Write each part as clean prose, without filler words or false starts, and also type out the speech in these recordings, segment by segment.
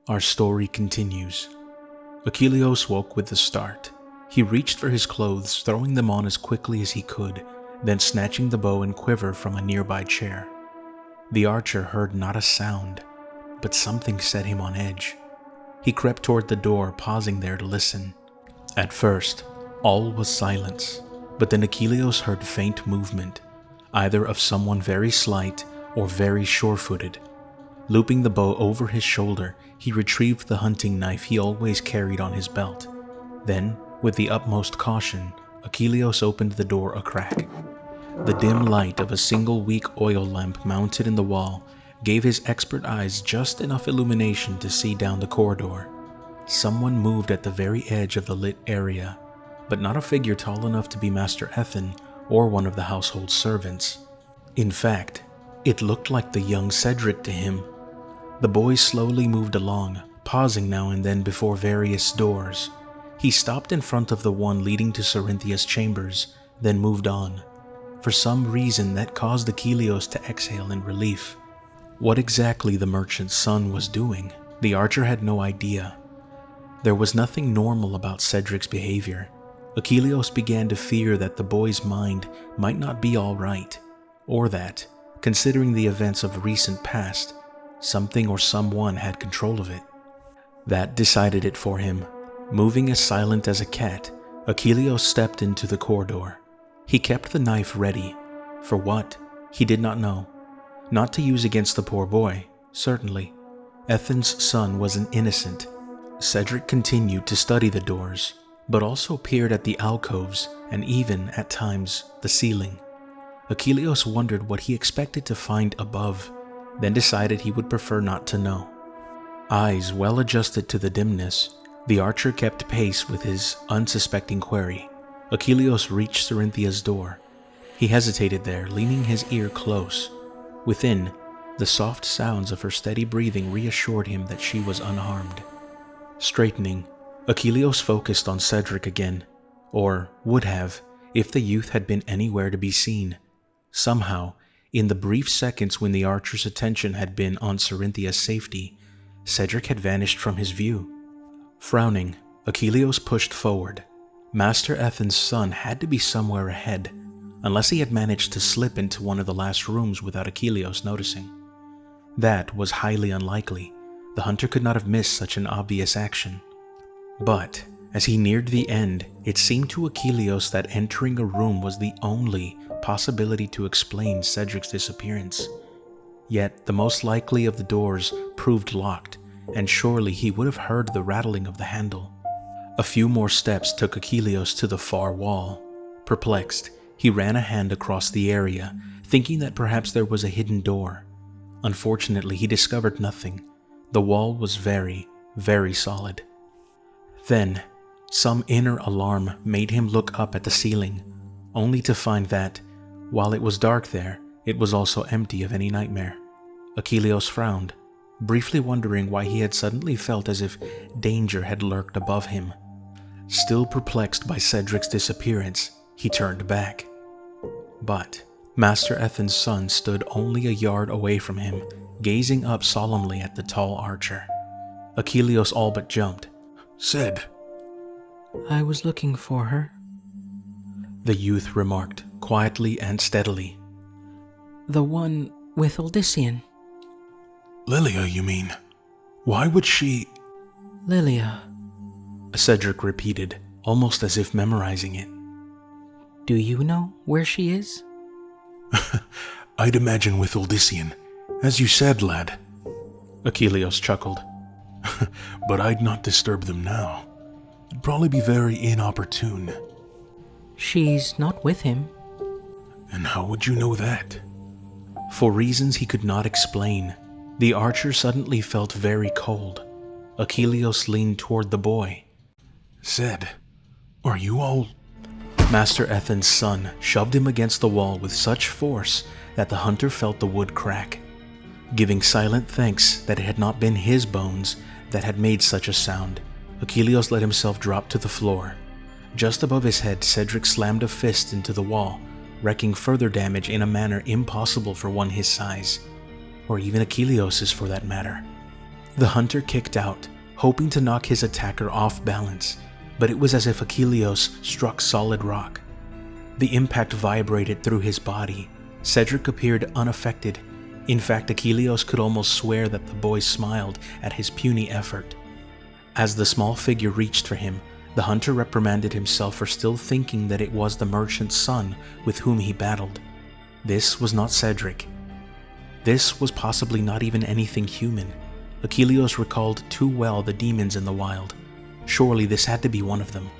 Our story continues. Achilleos woke with the start. He reached for his clothes, throwing them on as quickly as he could, then snatching the bow and quiver from a nearby chair. The archer heard not a sound, but something set him on edge. He crept toward the door, pausing there to listen. At first, all was silence, but then Achilleos heard faint movement, either of someone very slight or very sure-footed. Looping the bow over his shoulder, he retrieved the hunting knife he always carried on his belt. Then, with the utmost caution, Achilleos opened the door a crack. The dim light of a single weak oil lamp mounted in the wall gave his expert eyes just enough illumination to see down the corridor. Someone moved at the very edge of the lit area, but not a figure tall enough to be Master Ethan or one of the household servants. In fact, it looked like the young Cedric to him. The boy slowly moved along, pausing now and then before various doors. He stopped in front of the one leading to Cerinthia's chambers, then moved on. For some reason that caused Achilleos to exhale in relief. What exactly the merchant's son was doing, the archer had no idea. There was nothing normal about Cedric's behavior. Achilleos began to fear that the boy's mind might not be all right, or that, considering the events of recent past, something or someone had control of it. That decided it for him. Moving as silent as a cat, Achilleos stepped into the corridor. He kept the knife ready. For what? He did not know. Not to use against the poor boy, certainly. Ethan's son was an innocent. Cedric continued to study the doors, but also peered at the alcoves and even, at times, the ceiling. Achilleos wondered what he expected to find above, then decided he would prefer not to know. Eyes well adjusted to the dimness, the archer kept pace with his unsuspecting quarry. Achilleos reached Cerinthia's door. He hesitated there, leaning his ear close. Within, the soft sounds of her steady breathing reassured him that she was unharmed. Straightening, Achilleos focused on Cedric again, or would have, if the youth had been anywhere to be seen. Somehow, in the brief seconds when the archer's attention had been on Cerinthia's safety, Cedric had vanished from his view. Frowning, Achilleos pushed forward. Master Ethan's son had to be somewhere ahead, unless he had managed to slip into one of the last rooms without Achilleos noticing. That was highly unlikely. The hunter could not have missed such an obvious action. But, as he neared the end, it seemed to Achilleos that entering a room was the only possibility to explain Cedric's disappearance. Yet, the most likely of the doors proved locked, and surely he would have heard the rattling of the handle. A few more steps took Achilleos to the far wall. Perplexed, he ran a hand across the area, thinking that perhaps there was a hidden door. Unfortunately, he discovered nothing. The wall was very, very solid. Then, some inner alarm made him look up at the ceiling, only to find that, while it was dark there, it was also empty of any nightmare. Achilleos frowned, briefly wondering why he had suddenly felt as if danger had lurked above him. Still perplexed by Cedric's disappearance, he turned back. But Master Ethan's son stood only a yard away from him, gazing up solemnly at the tall archer. Achilleos all but jumped. "Ced." "I was looking for her," the youth remarked, quietly and steadily. "The one with Odyssean." "Lilia, you mean? Why would she—" "Lilia." Cedric repeated, almost as if memorizing it. "Do you know where she is?" "I'd imagine with Odyssean, as you said, lad." Achilleos chuckled. "But I'd not disturb them now. It'd probably be very inopportune." "She's not with him." "And how would you know that?" For reasons he could not explain, the archer suddenly felt very cold. Achilleos leaned toward the boy. "Ced, are you all—" Master Ethan's son shoved him against the wall with such force that the hunter felt the wood crack. Giving silent thanks that it had not been his bones that had made such a sound, Achilleos let himself drop to the floor. Just above his head, Cedric slammed a fist into the wall, wreaking further damage in a manner impossible for one his size, or even Achilleos's for that matter. The hunter kicked out, hoping to knock his attacker off balance, but it was as if Achilleos struck solid rock. The impact vibrated through his body. Cedric appeared unaffected. In fact, Achilleos could almost swear that the boy smiled at his puny effort. As the small figure reached for him, the hunter reprimanded himself for still thinking that it was the merchant's son with whom he battled. This was not Cedric. This was possibly not even anything human. Achilleos recalled too well the demons in the wild. Surely this had to be one of them.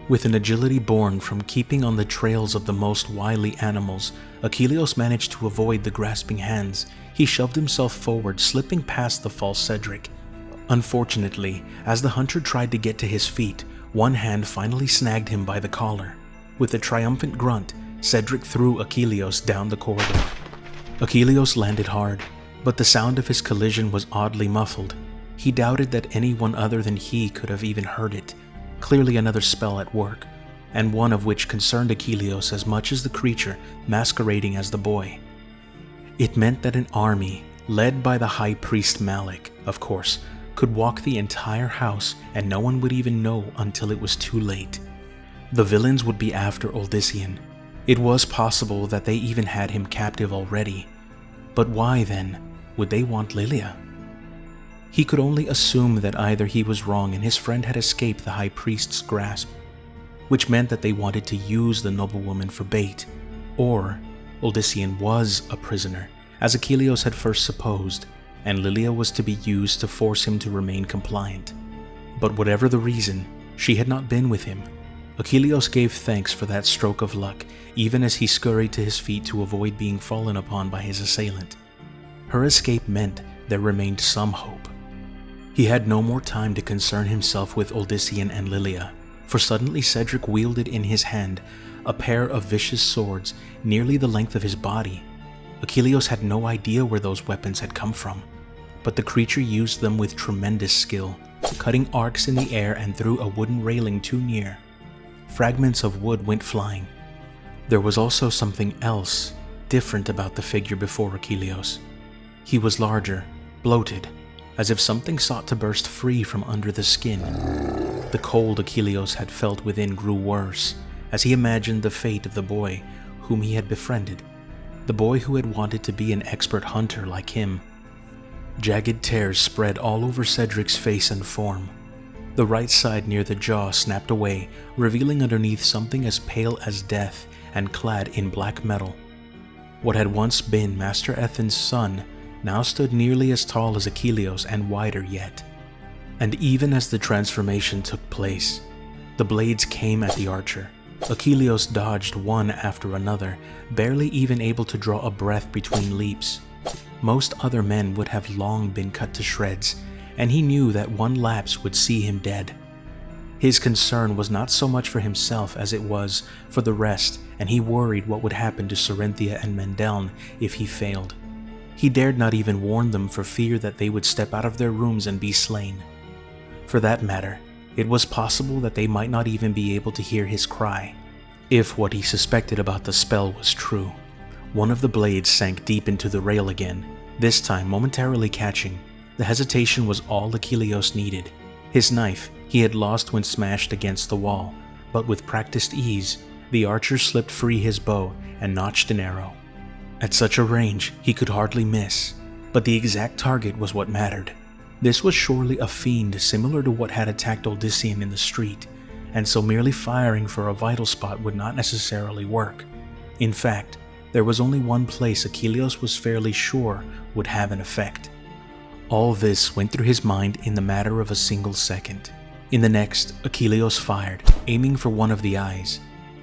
With an agility born from keeping on the trails of the most wily animals, Achilleos managed to avoid the grasping hands. He shoved himself forward, slipping past the false Cedric. Unfortunately, as the hunter tried to get to his feet, one hand finally snagged him by the collar. With a triumphant grunt, Cedric threw Achilleos down the corridor. Achilleos landed hard, but the sound of his collision was oddly muffled. He doubted that anyone other than he could have even heard it. Clearly another spell at work, and one of which concerned Achilleos as much as the creature masquerading as the boy. It meant that an army, led by the high priest Malik, of course, could walk the entire house and no one would even know until it was too late. The villains would be after Odyssean. It was possible that they even had him captive already. But why then would they want Lilia? He could only assume that either he was wrong and his friend had escaped the high priest's grasp, which meant that they wanted to use the noblewoman for bait, or Odyssean was a prisoner, as Achilleos had first supposed, and Lilia was to be used to force him to remain compliant. But whatever the reason, she had not been with him. Achilleos gave thanks for that stroke of luck, even as he scurried to his feet to avoid being fallen upon by his assailant. Her escape meant there remained some hope. He had no more time to concern himself with Odyssean and Lilia, for suddenly Cedric wielded in his hand a pair of vicious swords nearly the length of his body. Achilleos had no idea where those weapons had come from, but the creature used them with tremendous skill, cutting arcs in the air and through a wooden railing too near. Fragments of wood went flying. There was also something else different about the figure before Achilleos. He was larger, bloated, as if something sought to burst free from under the skin. The cold Achilleos had felt within grew worse as he imagined the fate of the boy whom he had befriended, the boy who had wanted to be an expert hunter like him. Jagged tears spread all over Cedric's face and form. The right side near the jaw snapped away, revealing underneath something as pale as death and clad in black metal. What had once been Master Ethan's son now stood nearly as tall as Achilleos and wider yet. And even as the transformation took place, the blades came at the archer. Achilleos dodged one after another, barely even able to draw a breath between leaps. Most other men would have long been cut to shreds, and he knew that one lapse would see him dead. His concern was not so much for himself as it was for the rest, and he worried what would happen to Cerynthia and Mendeln if he failed. He dared not even warn them for fear that they would step out of their rooms and be slain. For that matter, it was possible that they might not even be able to hear his cry, if what he suspected about the spell was true. One of the blades sank deep into the rail again, this time momentarily catching. The hesitation was all Achilleos needed. His knife he had lost when smashed against the wall, but with practiced ease, the archer slipped free his bow and notched an arrow. At such a range, he could hardly miss, but the exact target was what mattered. This was surely a fiend similar to what had attacked Odyssean in the street, and so merely firing for a vital spot would not necessarily work. In fact, there was only one place Achilleos was fairly sure would have an effect. All this went through his mind in the matter of a single second. In the next, Achilleos fired, aiming for one of the eyes.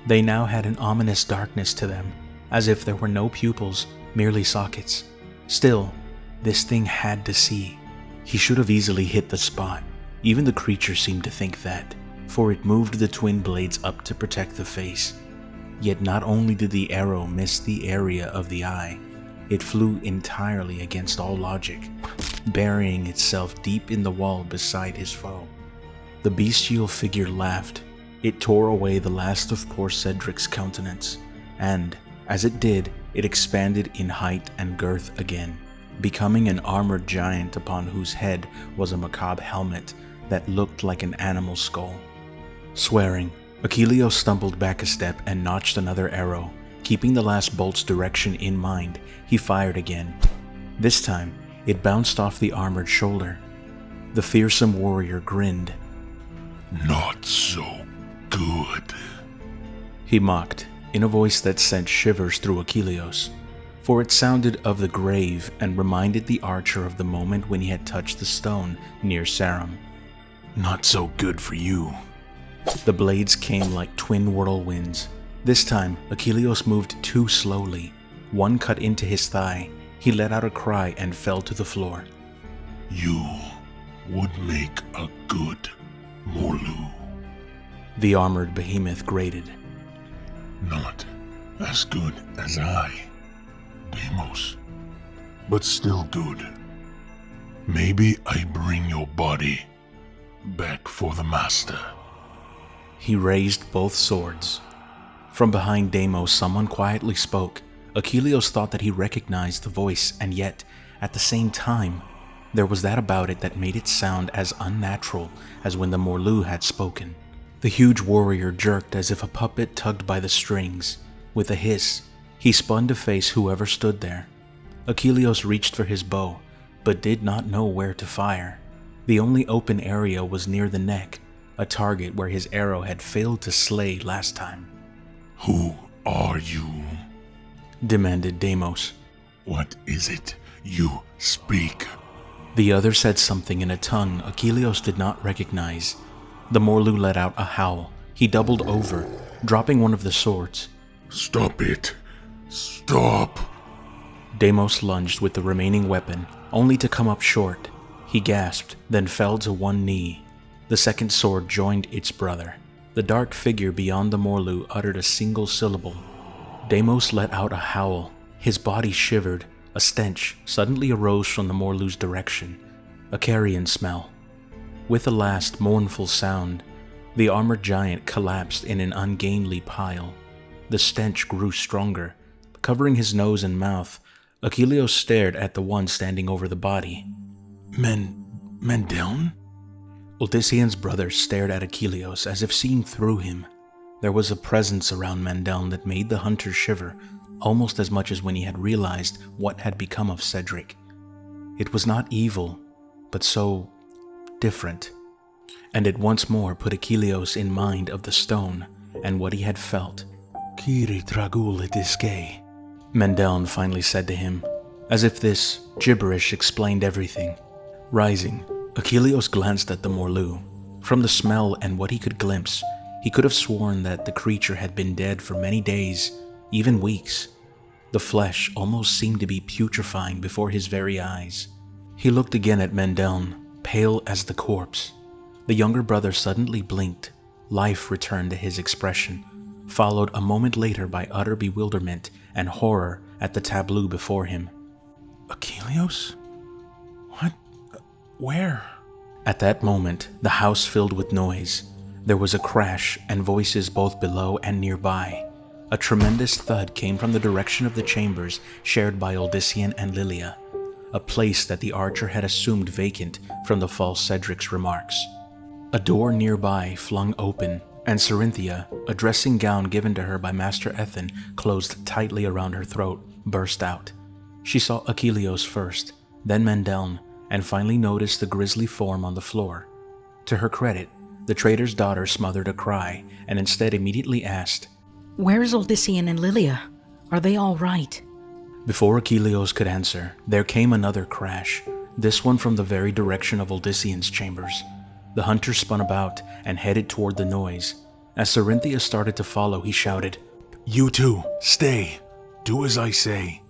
They now had an ominous darkness to them, as if there were no pupils, merely sockets. Still, this thing had to see. He should have easily hit the spot. Even the creature seemed to think that, for it moved the twin blades up to protect the face. Yet not only did the arrow miss the area of the eye, it flew entirely against all logic, burying itself deep in the wall beside his foe. The bestial figure laughed. It tore away the last of poor Cedric's countenance, and, as it did, it expanded in height and girth again. becoming an armored giant upon whose head was a macabre helmet that looked like an animal skull. Swearing, Achilleos stumbled back a step and notched another arrow. Keeping the last bolt's direction in mind, he fired again. This time, it bounced off the armored shoulder. The fearsome warrior grinned. Not so good. He mocked, in a voice that sent shivers through Achilleos, for it sounded of the grave and reminded the archer of the moment when he had touched the stone near Sarum. Not so good for you. The blades came like twin whirlwinds. This time, Achilleos moved too slowly. One cut into his thigh. He let out a cry and fell to the floor. You would make a good Morlu. The armored behemoth grated. Not as good as I, Deimos, but still good. Maybe I bring your body back for the master. He raised both swords. From behind Deimos, someone quietly spoke. Achilleos thought that he recognized the voice, and yet, at the same time, there was that about it that made it sound as unnatural as when the Morlu had spoken. The huge warrior jerked as if a puppet tugged by the strings. With a hiss, he spun to face whoever stood there. Achilleos reached for his bow, but did not know where to fire. The only open area was near the neck, a target where his arrow had failed to slay last time. Who are you? Demanded Deimos. What is it you speak? The other said something in a tongue Achilleos did not recognize. The Morlu let out a howl. He doubled over, dropping one of the swords. Stop it! Stop! Deimos lunged with the remaining weapon, only to come up short. He gasped, then fell to one knee. The second sword joined its brother. The dark figure beyond the Morlu uttered a single syllable. Deimos let out a howl. His body shivered. A stench suddenly arose from the Morlu's direction, a carrion smell. With a last mournful sound, the armored giant collapsed in an ungainly pile. The stench grew stronger. Covering his nose and mouth, Achilleos stared at the one standing over the body. Mendeln? Ultisian's brother stared at Achilleos as if seeing through him. There was a presence around Mendeln that made the hunter shiver, almost as much as when he had realized what had become of Cedric. It was not evil, but so different, and it once more put Achilleos in mind of the stone and what he had felt. Kiri tragul etiske, Mendeln finally said to him, as if this gibberish explained everything. Rising, Achilleos glanced at the Morlu. From the smell and what he could glimpse, he could have sworn that the creature had been dead for many days, even weeks. The flesh almost seemed to be putrefying before his very eyes. He looked again at Mendeln, pale as the corpse. The younger brother suddenly blinked. Life returned to his expression, followed a moment later by utter bewilderment and horror at the tableau before him. Achilleos? What? Where? At that moment, the house filled with noise. There was a crash and voices both below and nearby. A tremendous thud came from the direction of the chambers shared by Uldisian and Lilia, a place that the archer had assumed vacant from the false Cedric's remarks. A door nearby flung open, and Cerinthia, a dressing gown given to her by Master Ethan closed tightly around her throat, burst out. She saw Achilleos first, then Mendeln, and finally noticed the grisly form on the floor. To her credit, the trader's daughter smothered a cry, and instead immediately asked, Where's Uldisian and Lilia? Are they all right? Before Achilleos could answer, there came another crash, this one from the very direction of Uldisian's chambers. The hunter spun about and headed toward the noise. As Cerinthia started to follow, he shouted, You two, stay. Do as I say.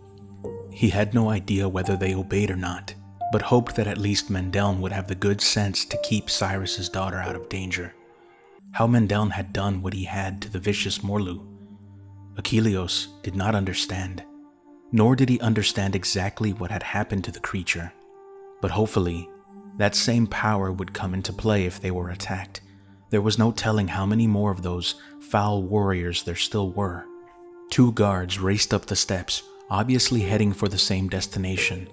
He had no idea whether they obeyed or not, but hoped that at least Mendeln would have the good sense to keep Cyrus's daughter out of danger. How Mendeln had done what he had to the vicious Morlu, Achilleos did not understand, nor did he understand exactly what had happened to the creature. But hopefully, that same power would come into play if they were attacked. There was no telling how many more of those foul warriors there still were. 2 guards raced up the steps, obviously heading for the same destination.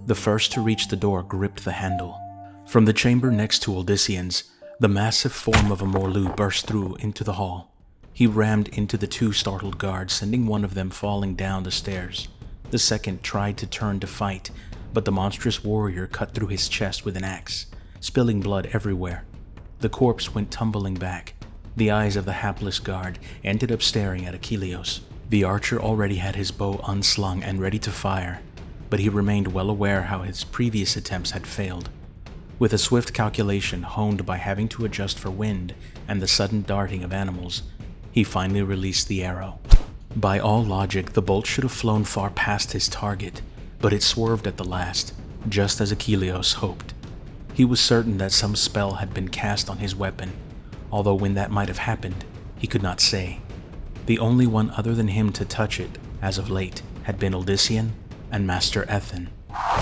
The first to reach the door gripped the handle. From the chamber next to Odyssean's, the massive form of a Morlu burst through into the hall. He rammed into the two startled guards, sending one of them falling down the stairs. The second tried to turn to fight, but the monstrous warrior cut through his chest with an axe, spilling blood everywhere. The corpse went tumbling back. The eyes of the hapless guard ended up staring at Achilleos. The archer already had his bow unslung and ready to fire, but he remained well aware how his previous attempts had failed. With a swift calculation honed by having to adjust for wind and the sudden darting of animals, he finally released the arrow. By all logic, the bolt should have flown far past his target, but it swerved at the last, just as Achilleos hoped. He was certain that some spell had been cast on his weapon, although when that might have happened, he could not say. The only one other than him to touch it, as of late, had been Odyssean and Master Ethan.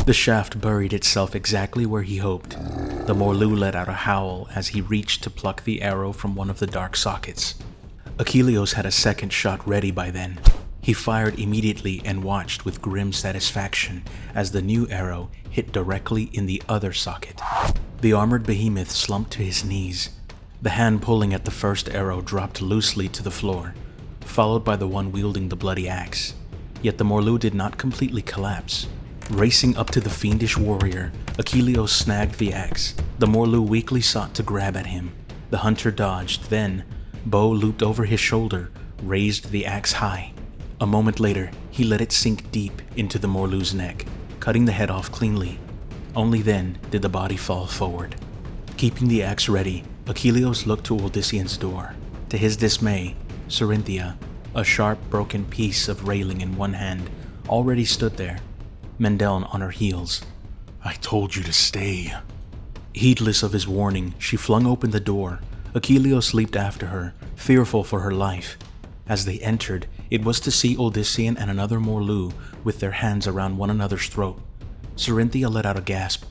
The shaft buried itself exactly where he hoped. The Morlu let out a howl as he reached to pluck the arrow from one of the dark sockets. Achilleos had a second shot ready by then. He fired immediately and watched with grim satisfaction as the new arrow hit directly in the other socket. The armored behemoth slumped to his knees. The hand pulling at the first arrow dropped loosely to the floor, followed by the one wielding the bloody axe. Yet the Morlu did not completely collapse. Racing up to the fiendish warrior, Achilleos snagged the axe. The Morlu weakly sought to grab at him. The hunter dodged, then, bow looped over his shoulder, raised the axe high. A moment later, he let it sink deep into the Morlu's neck, cutting the head off cleanly. Only then did the body fall forward. Keeping the axe ready, Achilleos looked to Odyssean's door. To his dismay, Cerinthia, a sharp, broken piece of railing in one hand, already stood there, Mendeln on her heels. I told you to stay. Heedless of his warning, she flung open the door. Achilleos leaped after her, fearful for her life. As they entered, it was to see Odyssean and another Morlu with their hands around one another's throat. Cerinthia let out a gasp.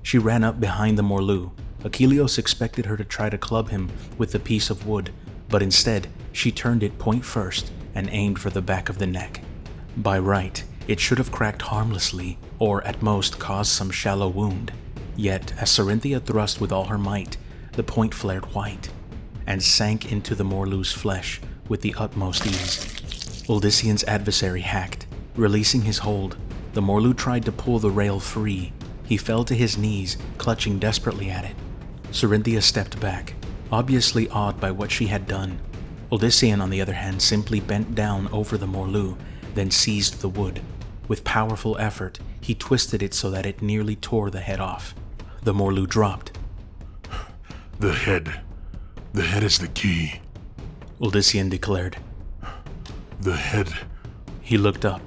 She ran up behind the Morlu. Achilleos expected her to try to club him with the piece of wood, but instead, she turned it point first and aimed for the back of the neck. By right, it should have cracked harmlessly, or at most caused some shallow wound. Yet, as Cerinthia thrust with all her might, the point flared white and sank into the Morlu's flesh with the utmost ease. Odyssean's adversary hacked. Releasing his hold, the Morlu tried to pull the rail free. He fell to his knees, clutching desperately at it. Cerinthia stepped back, obviously awed by what she had done. Odyssean, on the other hand, simply bent down over the Morlu, then seized the wood. With powerful effort, he twisted it so that it nearly tore the head off. The Morlu dropped. The head is the key, Odyssean declared. The head. He looked up.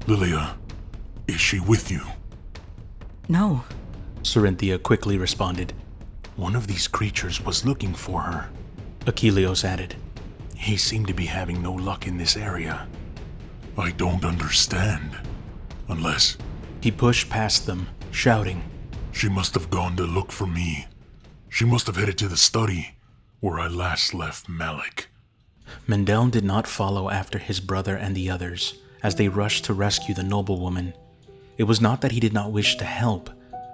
Lilia, is she with you? No. Cerinthia quickly responded. One of these creatures was looking for her, Achilleos added. He seemed to be having no luck in this area. I don't understand. Unless... He pushed past them, shouting. She must have gone to look for me. She must have headed to the study, where I last left Malik. Mendeln did not follow after his brother and the others, as they rushed to rescue the noblewoman. It was not that he did not wish to help,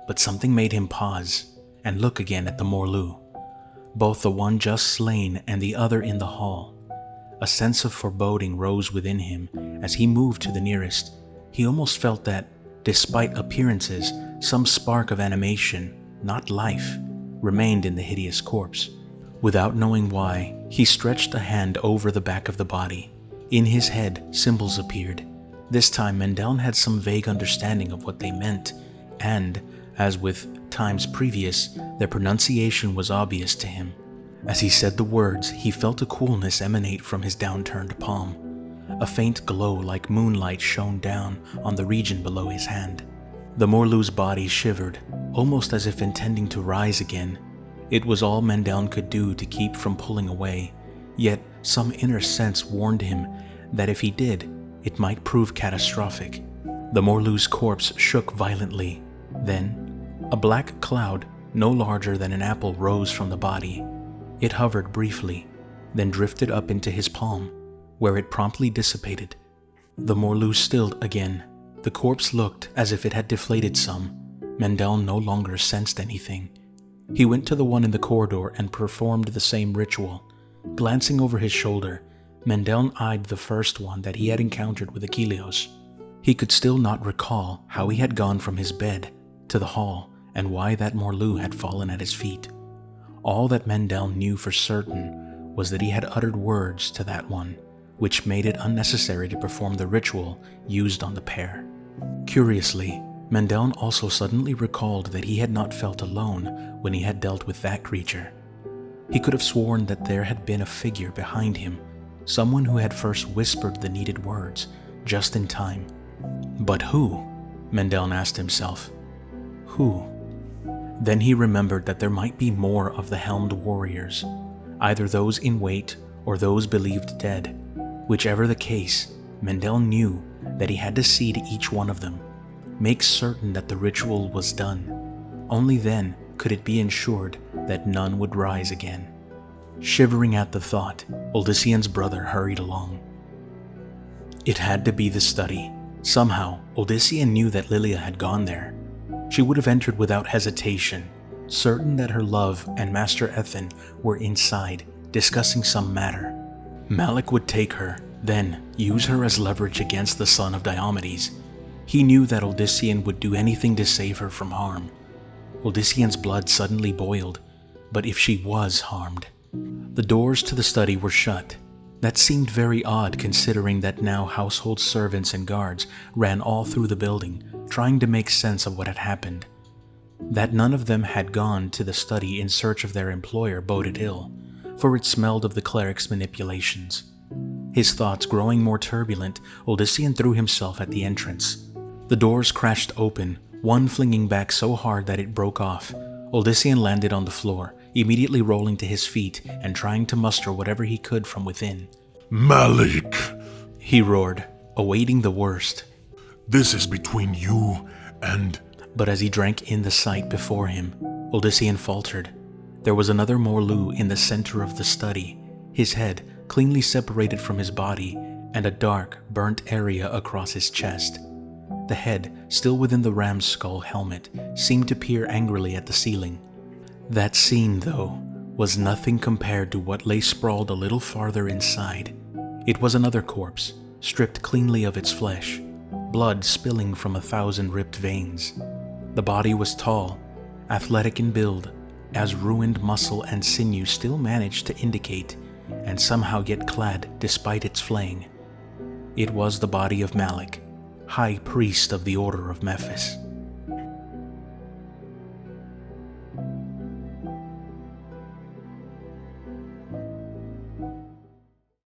but something made him pause and look again at the Morlu, both the one just slain and the other in the hall. A sense of foreboding rose within him as he moved to the nearest. He almost felt that, despite appearances, some spark of animation, not life, remained in the hideous corpse. Without knowing why, he stretched a hand over the back of the body. In his head, symbols appeared. This time, Mendeln had some vague understanding of what they meant, and, as with times previous, their pronunciation was obvious to him. As he said the words, he felt a coolness emanate from his downturned palm. A faint glow like moonlight shone down on the region below his hand. The Morlu's body shivered, almost as if intending to rise again. It was all Mendeln could do to keep from pulling away, yet some inner sense warned him that if he did, it might prove catastrophic. The Morlu's corpse shook violently. Then, a black cloud, no larger than an apple, rose from the body. It hovered briefly, then drifted up into his palm, where it promptly dissipated. The Morlu stilled again, The corpse looked as if it had deflated some. Mendel no longer sensed anything. He went to the one in the corridor and performed the same ritual. Glancing over his shoulder, Mendel eyed the first one that he had encountered with Achilleos. He could still not recall how he had gone from his bed to the hall and why that Morlu had fallen at his feet. All that Mendel knew for certain was that he had uttered words to that one, which made it unnecessary to perform the ritual used on the pair. Curiously, Mendel also suddenly recalled that he had not felt alone when he had dealt with that creature. He could have sworn that there had been a figure behind him, someone who had first whispered the needed words, just in time. But who? Mendel asked himself. Who? Then he remembered that there might be more of the helmed warriors, either those in wait or those believed dead. Whichever the case, Mendel knew that he had to see to each one of them, make certain that the ritual was done. Only then could it be ensured that none would rise again. Shivering at the thought, Odyssean's brother hurried along. It had to be the study. Somehow, Odyssean knew that Lilia had gone there. She would have entered without hesitation, certain that her love and Master Ethan were inside, discussing some matter. Malik would take her, then use her as leverage against the son of Diomedes. He knew that Odyssean would do anything to save her from harm. Odyssean's blood suddenly boiled, but if she was harmed? The doors to the study were shut. That seemed very odd considering that now household servants and guards ran all through the building, trying to make sense of what had happened. That none of them had gone to the study in search of their employer boded ill, for it smelled of the cleric's manipulations. His thoughts growing more turbulent, Odyssean threw himself at the entrance. The doors crashed open, one flinging back so hard that it broke off. Odyssean landed on the floor, immediately rolling to his feet and trying to muster whatever he could from within. Malik! He roared, awaiting the worst. This is between you and... But as he drank in the sight before him, Odyssean faltered. There was another Morlu in the center of the study, his head cleanly separated from his body, and a dark, burnt area across his chest. The head, still within the ram's skull helmet, seemed to peer angrily at the ceiling. That scene, though, was nothing compared to what lay sprawled a little farther inside. It was another corpse, stripped cleanly of its flesh, blood spilling from 1,000 ripped veins. The body was tall, athletic in build, as ruined muscle and sinew still managed to indicate, and somehow yet clad despite its flaying. It was the body of Malik, High Priest of the Order of Memphis.